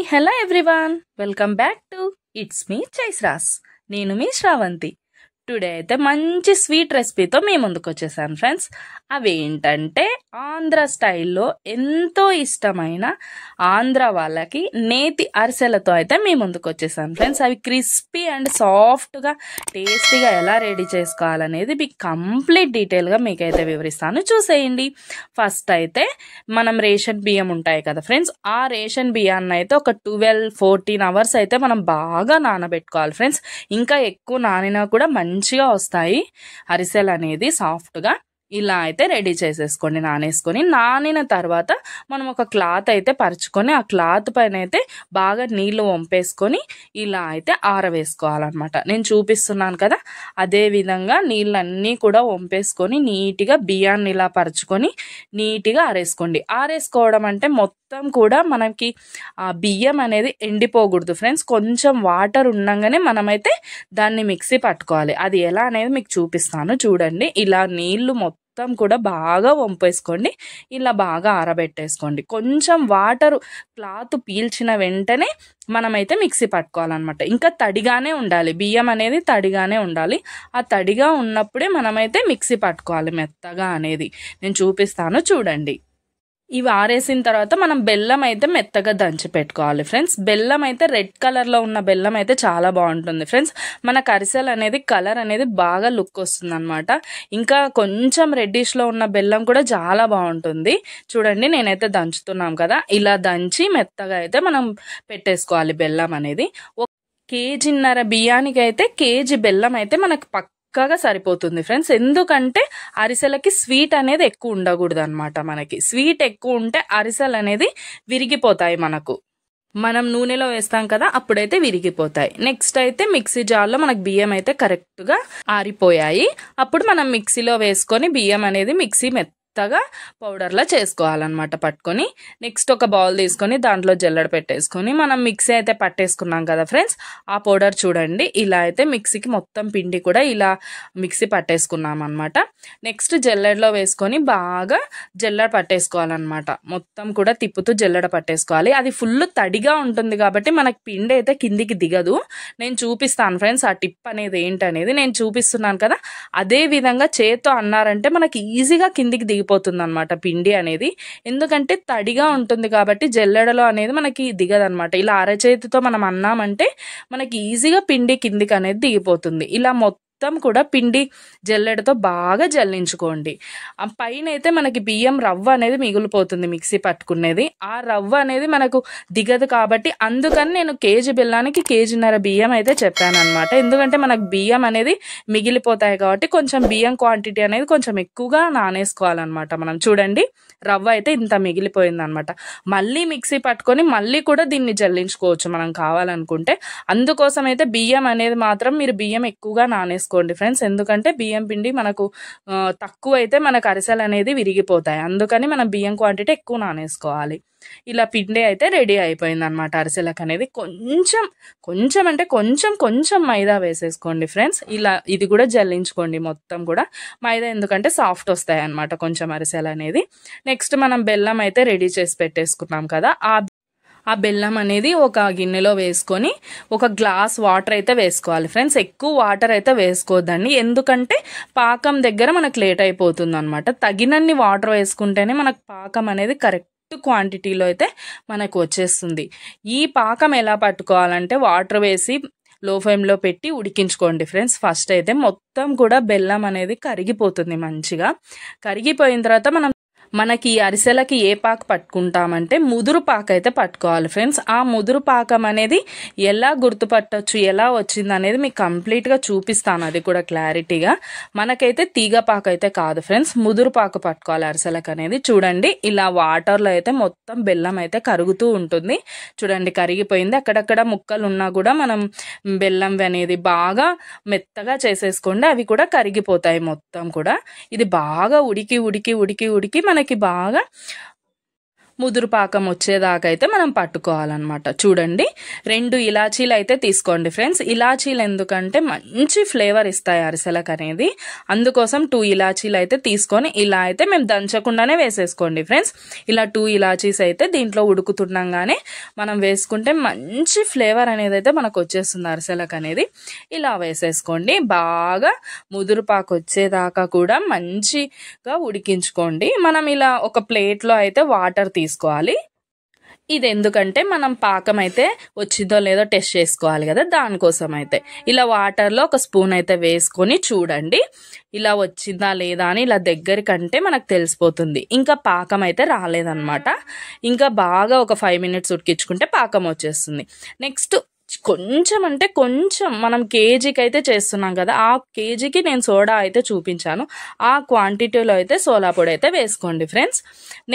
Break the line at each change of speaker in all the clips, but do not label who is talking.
Hello everyone, welcome back to it's me చైస్రాస్. నేను మీ శ్రావంతి. టుడే అయితే మంచి స్వీట్ రెసిపీతో మీ ముందుకు వచ్చేసాను ఫ్రెండ్స్. అవేంటంటే ఆంధ్ర స్టైల్లో ఎంతో ఇష్టమైన ఆంధ్ర వాళ్ళకి నేతి అరిసెలతో అయితే మీ ముందుకు వచ్చేసాను ఫ్రెండ్స్. అవి క్రిస్పీ అండ్ సాఫ్ట్గా టేస్టీగా ఎలా రెడీ చేసుకోవాలనేది మీకు కంప్లీట్ డీటెయిల్గా మీకైతే వివరిస్తాను, చూసేయండి. ఫస్ట్ అయితే మనం రేషన్ బియ్యం ఉంటాయి కదా ఫ్రెండ్స్, ఆ రేషన్ బియ్యాన్ని అయితే ఒక 12-14 అవర్స్ అయితే మనం బాగా నానబెట్టుకోవాలి ఫ్రెండ్స్. ఇంకా ఎక్కువ నానినా కూడా మంచిగా వస్తాయి అరిసెలు అనేది సాఫ్ట్గా. ఇలా అయితే రెడీ చేసేసుకోండి. నానిన తర్వాత మనం ఒక క్లాత్ అయితే పరుచుకొని ఆ క్లాత్ పైన అయితే బాగా నీళ్లు వంపేసుకొని ఇలా అయితే ఆరవేసుకోవాలన్నమాట. నేను చూపిస్తున్నాను కదా, అదే విధంగా నీళ్ళన్నీ కూడా వంపేసుకొని నీట్గా బియ్యాన్ని ఇలా పరుచుకొని నీట్గా ఆరేసుకోవడం అంటే మొత్తం కూడా మనకి ఆ బియ్యం అనేది ఎండిపోకూడదు ఫ్రెండ్స్. కొంచెం వాటర్ ఉండగానే మనమైతే దాన్ని మిక్సీ పట్టుకోవాలి. అది ఎలా అనేది మీకు చూపిస్తాను చూడండి. ఇలా నీళ్లు మొత్తం కూడా బాగా వంపేసుకోండి, ఇలా బాగా ఆరబెట్టేసుకోండి. కొంచెం వాటర్ క్లాత్ పీల్చిన వెంటనే మనమైతే మిక్సీ పట్టుకోవాలన్నమాట. ఇంకా తడిగానే ఉండాలి, బియ్యం అనేది తడిగానే ఉండాలి. ఆ తడిగా ఉన్నప్పుడే మనమైతే మిక్సీ పట్టుకోవాలి మెత్తగా అనేది. నేను చూపిస్తాను చూడండి. ఇవి ఆరేసిన తర్వాత మనం బెల్లం అయితే మెత్తగా దంచి పెట్టుకోవాలి ఫ్రెండ్స్. బెల్లం అయితే రెడ్ కలర్లో ఉన్న బెల్లం అయితే చాలా బాగుంటుంది ఫ్రెండ్స్. మన అరిసెలు అనేది కలర్ అనేది బాగా లుక్ వస్తుంది అనమాట. ఇంకా కొంచెం రెడ్డిష్లో ఉన్న బెల్లం కూడా చాలా బాగుంటుంది. చూడండి, నేనైతే దంచుతున్నాం కదా, ఇలా దంచి మెత్తగా అయితే మనం పెట్టేసుకోవాలి బెల్లం అనేది. 1.5 kg బియ్యానికి అయితే కేజీ బెల్లం అయితే మనకు పక్కగా సరిపోతుంది ఫ్రెండ్స్. ఎందుకంటే అరిసెలకి స్వీట్ అనేది ఎక్కువ ఉండకూడదు అనమాట. మనకి స్వీట్ ఎక్కువ ఉంటే అరిసెలు అనేది విరిగిపోతాయి. మనం నూనెలో వేస్తాం కదా, అప్పుడైతే విరిగిపోతాయి. నెక్స్ట్ అయితే మిక్సీ జార్లో మనకు బియ్యం అయితే కరెక్ట్గా ఆరిపోయాయి. అప్పుడు మనం మిక్సీలో వేసుకొని బియ్యం అనేది మిక్సీ మెత్తగా పౌడర్లా చేసుకోవాలన్నమాట పట్టుకొని. నెక్స్ట్ ఒక బౌల్ తీసుకొని దాంట్లో జల్లెడ పెట్టేసుకొని మనం మిక్సీ అయితే పట్టేసుకున్నాం కదా ఫ్రెండ్స్, ఆ పౌడర్ చూడండి ఇలా అయితే మిక్సీకి మొత్తం పిండి కూడా ఇలా మిక్సీ పట్టేసుకున్నాం అనమాట. నెక్స్ట్ జల్లెడలో వేసుకొని బాగా జల్లెడ పట్టేసుకోవాలన్నమాట. మొత్తం కూడా తిప్పుతూ జల్లెడ పట్టేసుకోవాలి. అది ఫుల్ తడిగా ఉంటుంది కాబట్టి మనకి పిండి అయితే కిందికి దిగదు. నేను చూపిస్తాను ఫ్రెండ్స్ ఆ టిప్ అనేది ఏంటనేది. నేను చూపిస్తున్నాను కదా, అదే విధంగా చేత్తో అన్నారంటే మనకి ఈజీగా కిందికి దిగిపోతుంది అనమాట పిండి అనేది. ఎందుకంటే తడిగా ఉంటుంది కాబట్టి జల్లెడలో అనేది మనకి దిగదనమాట. ఇలా అరచేతితో మనం అన్నామంటే మనకి ఈజీగా పిండి కిందికి అనేది దిగిపోతుంది. ఇలా మొత్తం కూడా పిండి జల్లెడతో బాగా జల్లించుకోండి. ఆ పైన అయితే మనకి బియ్యం రవ్వ అనేది మిగిలిపోతుంది మిక్సీ పట్టుకునేది. ఆ రవ్వ అనేది మనకు దిగదు కాబట్టి అందుకని నేను కేజీ బెల్లానికి 1.5 kg బియ్యం అయితే చెప్పాను అనమాట. ఎందుకంటే మనకు బియ్యం అనేది మిగిలిపోతాయి కాబట్టి కొంచెం బియ్యం క్వాంటిటీ అనేది కొంచెం ఎక్కువగా నానేసుకోవాలన్నమాట. మనం చూడండి, రవ్వ అయితే ఇంత మిగిలిపోయింది అనమాట. మళ్ళీ మిక్సీ పట్టుకొని మళ్ళీ కూడా దీన్ని జల్లించుకోవచ్చు మనం కావాలనుకుంటే. అందుకోసం అయితే బియ్యం అనేది మాత్రం మీరు బియ్యం ఎక్కువగా నానేసుకోండి ఫ్రెండ్స్. ఎందుకంటే బియ్యం పిండి మనకు తక్కువ అయితే మనకు అరిసెలు అనేది విరిగిపోతాయి. అందుకని మనం బియ్యం క్వాంటిటీ ఎక్కువ నానేసుకోవాలి. ఇలా పిండి అయితే రెడీ అయిపోయింది అనమాట అరిసెలకు అనేది. కొంచెం అంటే కొంచెం మైదా వేసేసుకోండి ఫ్రెండ్స్. ఇలా ఇది కూడా జల్లించుకోండి మొత్తం కూడా. మైదా ఎందుకంటే సాఫ్ట్ వస్తాయి అనమాట కొంచెం అరిసెలు అనేది. నెక్స్ట్ మనం బెల్లం అయితే రెడీ చేసి పెట్టేసుకున్నాం కదా, ఆ బెల్లం అనేది ఒక గిన్నెలో వేసుకొని 1 గ్లాస్ వాటర్ అయితే వేసుకోవాలి ఫ్రెండ్స్. ఎక్కువ వాటర్ అయితే వేసుకోవద్దండి, ఎందుకంటే పాకం దగ్గర మనకు లేట్ అయిపోతుంది అనమాట. తగినన్ని వాటర్ వేసుకుంటేనే మనకు పాకం అనేది కరెక్ట్ క్వాంటిటీలో అయితే మనకు వచ్చేస్తుంది. ఈ పాకం ఎలా పట్టుకోవాలంటే వాటర్ వేసి లో ఫ్లేమ్లో పెట్టి ఉడికించుకోండి ఫ్రెండ్స్. ఫస్ట్ అయితే మొత్తం కూడా బెల్లం అనేది కరిగిపోతుంది మంచిగా. కరిగిపోయిన తర్వాత మనకి ఈ అరిసెలకి ఏ పాకు పట్టుకుంటామంటే ముదురు పాకు అయితే పట్టుకోవాలి ఫ్రెండ్స్. ఆ ముదురు పాకం అనేది ఎలా గుర్తుపట్టొచ్చు, ఎలా వచ్చింది అనేది మీకు కంప్లీట్గా చూపిస్తాను, అది కూడా క్లారిటీగా. మనకైతే తీగ పాకు అయితే కాదు ఫ్రెండ్స్, ముదురు పాకు పట్టుకోవాలి అరిసెలకు అనేది. చూడండి, ఇలా వాటర్లో అయితే మొత్తం బెల్లం అయితే కరుగుతూ ఉంటుంది. చూడండి, కరిగిపోయింది. అక్కడక్కడ ముక్కలు ఉన్నా కూడా మనం బెల్లం అనేది బాగా మెత్తగా చేసేసుకోండి, అవి కూడా కరిగిపోతాయి మొత్తం కూడా. ఇది బాగా ఉడికి మనకి బాగా ముదురు పాకం వచ్చేదాకా అయితే మనం పట్టుకోవాలన్నమాట. చూడండి 2 ఇలాచీలు అయితే తీసుకోండి ఫ్రెండ్స్. ఇలాచీలు ఎందుకంటే మంచి ఫ్లేవర్ ఇస్తాయి అరిసెలకు అనేది, అందుకోసం 2 ఇలాచీలు అయితే తీసుకొని ఇలా అయితే మేము దంచకుండానే వేసేసుకోండి ఫ్రెండ్స్. ఇలా 2 ఇలాచీస్ అయితే దీంట్లో ఉడుకుతుండగానే మనం వేసుకుంటే మంచి ఫ్లేవర్ అనేది అయితే మనకు వచ్చేస్తుంది అరిసెలకు అనేది. ఇలా వేసేసుకోండి. బాగా ముదురు పాకు వచ్చేదాకా కూడా మంచిగా ఉడికించుకోండి. మనం ఇలా ఒక ప్లేట్లో అయితే వాటర్ తీసుకోవాలి. ఇది ఎందుకంటే మనం పాకం అయితే వచ్చిందో లేదో టెస్ట్ చేసుకోవాలి కదా, దానికోసం అయితే ఇలా వాటర్లో ఒక స్పూన్ అయితే వేసుకొని చూడండి ఇలా వచ్చిందా లేదా అని. ఇలా దగ్గరికంటే మనకు తెలిసిపోతుంది. ఇంకా పాకం అయితే రాలేదన్నమాట. ఇంకా బాగా ఒక 5 మినిట్స్ ఉడికించుకుంటే పాకం వచ్చేస్తుంది. నెక్స్ట్ కొంచెం అంటే కొంచెం మనం కేజీకి అయితే చేస్తున్నాం కదా, ఆ కేజీకి నేను సోడా అయితే చూపించాను, ఆ క్వాంటిటీలో అయితే సోడా పొడి అయితే వేసుకోండి ఫ్రెండ్స్.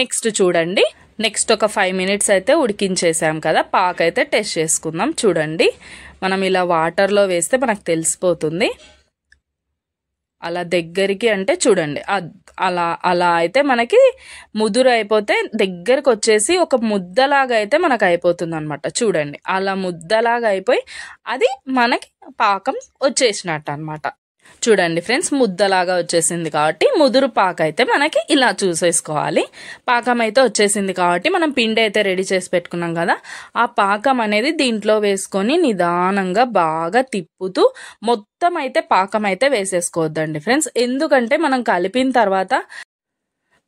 నెక్స్ట్ చూడండి, నెక్స్ట్ ఒక 5 మినిట్స్ అయితే ఉడికించేసాం కదా, పాక అయితే టెస్ట్ చేసుకుందాం. చూడండి మనం ఇలా వాటర్లో వేస్తే మనకు తెలిసిపోతుంది. అలా దగ్గరికి అంటే చూడండి అలా అయితే మనకి ముదురు అయిపోతే దగ్గరకు వచ్చేసి ఒక ముద్దలాగా అయితే మనకు అయిపోతుంది అనమాట. చూడండి అలా ముద్దలాగా అయిపోయి అది మనకి పాకం వచ్చేసినట్టు అనమాట. చూడండి ఫ్రెండ్స్ ముద్దలాగా వచ్చేసింది కాబట్టి ముదురు పాక అయితే మనకి ఇలా చూసేసుకోవాలి. పాకం అయితే వచ్చేసింది కాబట్టి మనం పిండి అయితే రెడీ చేసి పెట్టుకున్నాం కదా, ఆ పాకం అనేది దీంట్లో వేసుకొని నిదానంగా బాగా తిప్పుతూ మొత్తం అయితే పాకం అయితే వేసేసుకోవద్దండి ఫ్రెండ్స్. ఎందుకంటే మనం కలిపిన తర్వాత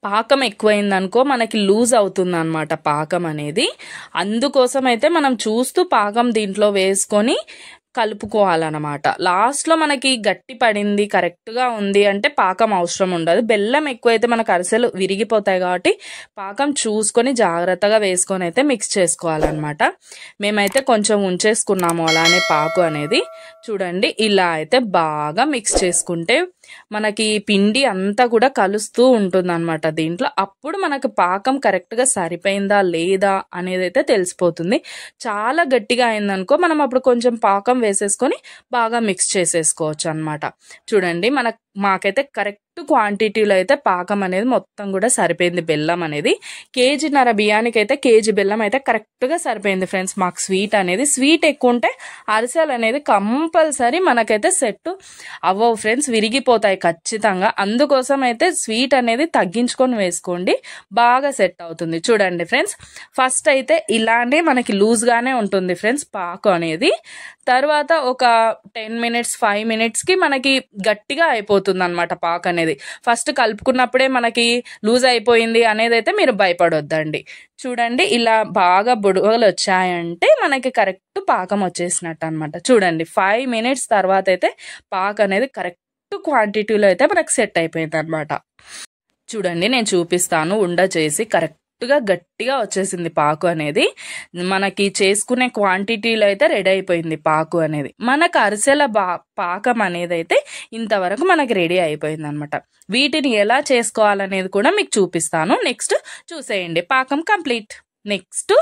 పాకం ఎక్కువైందనుకో మనకి లూజ్ అవుతుంది అనమాట పాకం అనేది. అందుకోసం అయితే మనం చూస్తూ పాకం దీంట్లో వేసుకొని కలుపుకోవాలన్నమాట. లాస్ట్లో మనకి గట్టి పడింది కరెక్ట్గా ఉంది అంటే పాకం అవసరం ఉండదు. బెల్లం ఎక్కువైతే మనకు అరిసెలు విరిగిపోతాయి కాబట్టి పాకం చూసుకొని జాగ్రత్తగా వేసుకొని అయితే మిక్స్ చేసుకోవాలన్నమాట. మేమైతే కొంచెం ఉంచేసుకున్నాము అలానే పాకు అనేది. చూడండి ఇలా అయితే బాగా మిక్స్ చేసుకుంటే మనకి పిండి అంతా కూడా కలుస్తూ ఉంటుంది అనమాట దీంట్లో. అప్పుడు మనకు పాకం కరెక్ట్గా సరిపోయిందా లేదా అనేది అయితే తెలిసిపోతుంది. చాలా గట్టిగా అయిందనుకో మనం అప్పుడు కొంచెం పాకం వేసేసుకొని బాగా మిక్స్ చేసేసుకోవచ్చు అనమాట. చూడండి మాకైతే కరెక్ట్ క్వాంటిటీలో అయితే పాకం అనేది మొత్తం కూడా సరిపోయింది. బెల్లం అనేది కేజీన్నర బియ్యానికి అయితే కేజీ బెల్లం అయితే కరెక్ట్గా సరిపోయింది ఫ్రెండ్స్. మాకు స్వీట్ ఎక్కువ ఉంటే అరిసెలు అనేది కంపల్సరీ మనకైతే సెట్ అవ్వవు ఫ్రెండ్స్, విరిగిపోతాయి ఖచ్చితంగా. అందుకోసం అయితే స్వీట్ అనేది తగ్గించుకొని వేసుకోండి, బాగా సెట్ అవుతుంది. చూడండి ఫ్రెండ్స్ ఫస్ట్ అయితే ఇలానే మనకి లూజ్గానే ఉంటుంది ఫ్రెండ్స్ పాకు అనేది. తర్వాత ఒక 10 మినిట్స్ 5 మినిట్స్కి మనకి గట్టిగా అయిపోతుంది అనమాట పాకు అనేది. ఫస్ట్ కలుపుకున్నప్పుడే మనకి లూజ్ అయిపోయింది అనేది అయితే మీరు భయపడొద్దండి. చూడండి ఇలా బాగా బుడగలు వచ్చాయంటే మనకి కరెక్ట్ పాకం వచ్చేసినట్టు అనమాట. చూడండి 5 మినిట్స్ తర్వాత అయితే పాకు అనేది కరెక్ట్ క్వాంటిటీలో అయితే మనకు సెట్ అయిపోయింది అనమాట. చూడండి నేను చూపిస్తాను. ఉండ చేసి కరెక్ట్గా గట్టిగా వచ్చేసింది పాకు అనేది. మనకి చేసుకునే క్వాంటిటీలో అయితే రెడీ అయిపోయింది పాకు అనేది. మనకు అరిసెల పాకం అనేది అయితే ఇంతవరకు మనకి రెడీ అయిపోయింది అనమాట. వీటిని ఎలా చేసుకోవాలనేది కూడా మీకు చూపిస్తాను. నెక్స్ట్ చూసేయండి. పాకం కంప్లీట్. నెక్స్ట్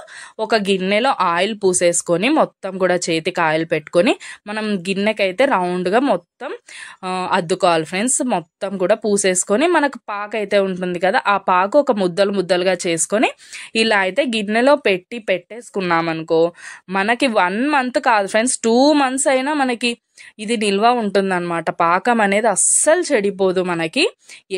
ఒక గిన్నెలో ఆయిల్ పూసేసుకొని మొత్తం కూడా చేతికి ఆయిల్ పెట్టుకొని మనం గిన్నెకైతే రౌండ్గా మొత్తం అద్దుకోవాలి ఫ్రెండ్స్. మొత్తం కూడా పూసేసుకొని మనకు పాకు అయితే ఉంటుంది కదా, ఆ పాకు ఒక ముద్దలుగా చేసుకొని ఇలా అయితే గిన్నెలో పెట్టేసుకున్నామనుకో మనకి 1 మంత్ కాదు ఫ్రెండ్స్ 2 మంత్స్ అయినా మనకి ఇది నిల్వ ఉంటుందన్నమాట. పాకం అనేది అస్సలు చెడిపోదు, మనకి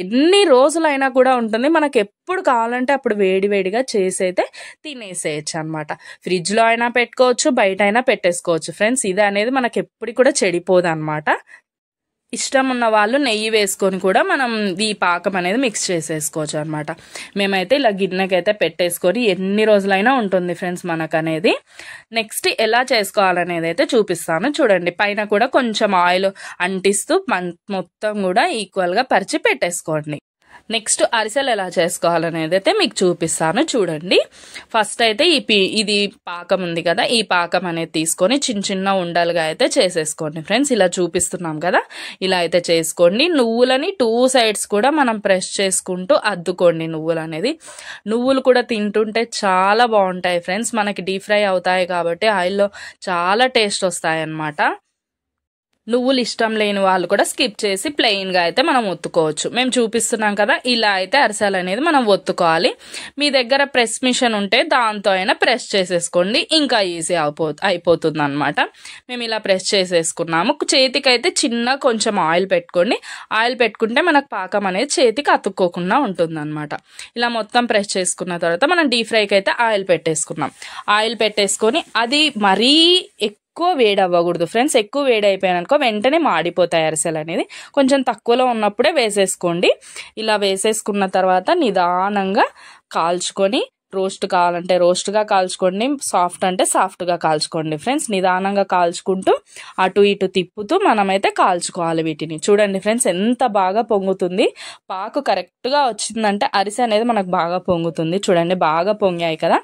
ఎన్ని రోజులైనా కూడా ఉంటుంది. మనకి ఎప్పుడు కావాలంటే అప్పుడు వేడివేడిగా చేసి అయితే తినేసేయచ్చు అనమాట. ఫ్రిడ్జ్లో అయినా పెట్టుకోవచ్చు, బయట అయినా పెట్టేసుకోవచ్చు ఫ్రెండ్స్. ఇది అనేది మనకి ఎప్పుడు కూడా చెడిపోదు అనమాట. ఇష్టం ఉన్న వాళ్ళు నెయ్యి వేసుకొని కూడా మనం ఈ పాకం అనేది మిక్స్ చేసేసుకోవచ్చు అనమాట. మేమైతే ఇలా గిన్నెకైతే పెట్టేసుకొని ఎన్ని రోజులైనా ఉంటుంది ఫ్రెండ్స్ మనకు అనేది. నెక్స్ట్ ఎలా చేసుకోవాలనేది అయితే చూపిస్తాను. చూడండి పైన కూడా కొంచెం ఆయిల్ అంటిస్తూ మొత్తం కూడా ఈక్వల్గా పరిచి పెట్టేసుకోండి. నెక్స్ట్ అరిసెలు ఎలా చేసుకోవాలనేది అయితే మీకు చూపిస్తాను. చూడండి ఫస్ట్ అయితే ఇది పాకం ఉంది కదా, ఈ పాకం అనేది తీసుకొని చిన్న ఉండలుగా అయితే చేసేసుకోండి ఫ్రెండ్స్. ఇలా చూపిస్తున్నాం కదా, ఇలా అయితే చేసుకోండి. నువ్వులని 2 సైడ్స్ కూడా మనం ప్రెస్ చేసుకుంటూ అద్దుకోండి. నువ్వులు కూడా తింటుంటే చాలా బాగుంటాయి ఫ్రెండ్స్. మనకి డీప్ ఫ్రై అవుతాయి కాబట్టి ఆయిల్లో చాలా టేస్ట్ వస్తాయి అన్నమాట. నువ్వులు ఇష్టం లేని వాళ్ళు కూడా స్కిప్ చేసి ప్లెయిన్గా అయితే మనం ఒత్తుకోవచ్చు. మేము చూపిస్తున్నాం కదా, ఇలా అయితే అరిసెలు అనేది మనం ఒత్తుకోవాలి. మీ దగ్గర ప్రెస్ మిషన్ ఉంటే దాంతో అయినా ప్రెస్ చేసేసుకోండి, ఇంకా ఈజీ అయిపోతుంది అనమాట. మేము ఇలా ప్రెస్ చేసేసుకున్నాము. చేతికి అయితే చిన్న కొంచెం ఆయిల్ పెట్టుకోండి. ఆయిల్ పెట్టుకుంటే మనకు పాకం అనేది చేతికి అతుక్కోకుండా ఉంటుంది అనమాట. ఇలా మొత్తం ప్రెస్ చేసుకున్న తర్వాత మనం డీప్ ఫ్రైకి అయితే ఆయిల్ పెట్టేసుకున్నాం. ఆయిల్ పెట్టేసుకొని అది మరీ ఎక్కువ వేడి అవ్వకూడదు ఫ్రెండ్స్. ఎక్కువ వేడి అయిపోయానుకో వెంటనే మాడిపోతాయి అరిసెలు అనేది. కొంచెం తక్కువలో ఉన్నప్పుడే వేసేసుకోండి. ఇలా వేసేసుకున్న తర్వాత నిదానంగా కాల్చుకొని, రోస్ట్ కావాలంటే రోస్ట్గా కాల్చుకోండి, సాఫ్ట్ అంటే సాఫ్ట్గా కాల్చుకోండి ఫ్రెండ్స్. నిదానంగా కాల్చుకుంటూ అటు ఇటు తిప్పుతూ మనమైతే కాల్చుకోవాలి వీటిని. చూడండి ఫ్రెండ్స్ ఎంత బాగా పొంగుతుంది. పాకు కరెక్ట్గా వచ్చిందంటే అరిసె అనేది మనకు బాగా పొంగుతుంది. చూడండి బాగా పొంగాయి కదా.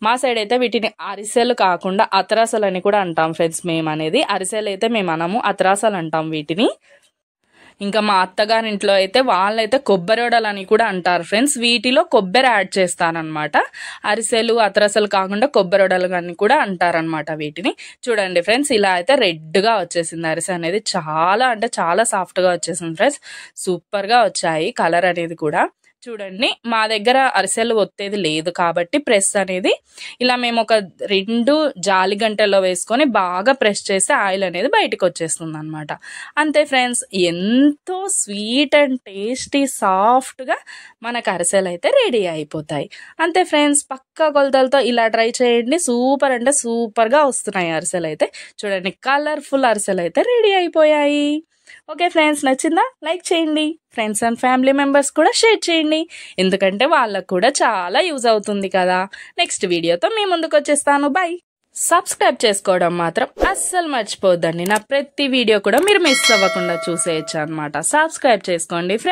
మా సైడ్ అయితే వీటిని అరిసెలు కాకుండా అతరాసలు అని కూడా అంటాం ఫ్రెండ్స్. మేము అనేది అరిసెలు అయితే మేము అనము, అతరాసలు అంటాం వీటిని. ఇంకా మా అత్తగారింట్లో అయితే వాళ్ళైతే కొబ్బరి వడలు అని కూడా అంటారు ఫ్రెండ్స్. వీటిలో కొబ్బరి యాడ్ చేస్తారనమాట. అరిసెలు అతరసలు కాకుండా కొబ్బరి వడలు అని కూడా అంటారనమాట వీటిని. చూడండి ఫ్రెండ్స్ ఇలా అయితే రెడ్గా వచ్చేసింది అరిసె అనేది. చాలా అంటే చాలా సాఫ్ట్గా వచ్చేసింది ఫ్రెండ్స్. సూపర్గా వచ్చాయి కలర్ అనేది కూడా. చూడండి మా దగ్గర అరిసెలు ఒత్తేది లేదు కాబట్టి ప్రెస్ అనేది ఇలా మేము ఒక 2 జాలి గంటల్లో వేసుకొని బాగా ప్రెస్ చేస్తే ఆయిల్ అనేది బయటకు వచ్చేస్తుంది అనమాట. అంతే ఫ్రెండ్స్, ఎంతో స్వీట్ అండ్ టేస్టీ సాఫ్ట్గా మనకు అరిసెలు అయితే రెడీ అయిపోతాయి. అంతే ఫ్రెండ్స్, పక్కా కొలతలతో ఇలా ట్రై చేయండి. సూపర్ అంటే సూపర్గా వస్తున్నాయి అరిసెలు అయితే. చూడండి కలర్ఫుల్ అరిసెలు అయితే రెడీ అయిపోయాయి. ఓకే ఫ్రెండ్స్, నచ్చిందా? లైక్ చేయండి. ఫ్రెండ్స్ అండ్ ఫ్యామిలీ మెంబర్స్ కూడా షేర్ చేయండి, ఎందుకంటే వాళ్ళకు కూడా చాలా యూజ్ అవుతుంది కదా. నెక్స్ట్ వీడియోతో మీ ముందుకు వచ్చేస్తాను. బాయ్. సబ్స్క్రైబ్ చేసుకోవడం మాత్రం అస్సలు మర్చిపోద్దండి. నా ప్రతి వీడియో కూడా మీరు మిస్ అవ్వకుండా చూసేయచ్చు అనమాట. సబ్స్క్రైబ్ చేసుకోండి ఫ్రెండ్స్.